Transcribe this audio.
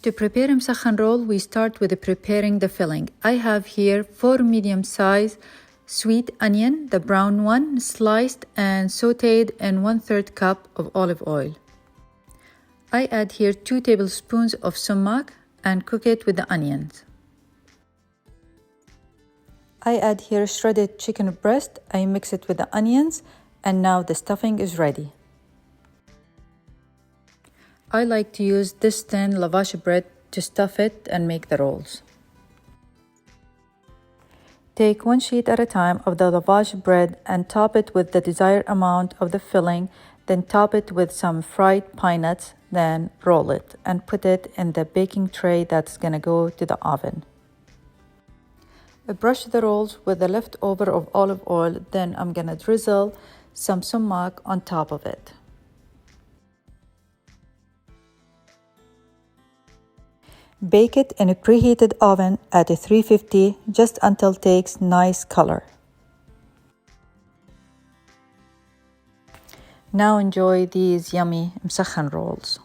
To prepare a Msakhan roll, we start with preparing the filling. I have here 4 medium-sized sweet onion, the brown one, sliced and sautéed in 1/3 cup of olive oil. I add here 2 tablespoons of sumac and cook it with the onions. I add here shredded chicken breast. I mix it with the onions, and now the stuffing is ready. I like to use this thin lavash bread to stuff it and make the rolls. Take 1 sheet at a time of the lavash bread and top it with the desired amount of the filling, then top it with some fried pine nuts, then roll it and put it in the baking tray that's gonna go to the oven. Brush the rolls with the leftover of olive oil, then I'm gonna drizzle some sumac on top of it. Bake it in a preheated oven at 350 just until it takes nice color. Now enjoy these yummy Msakhan rolls.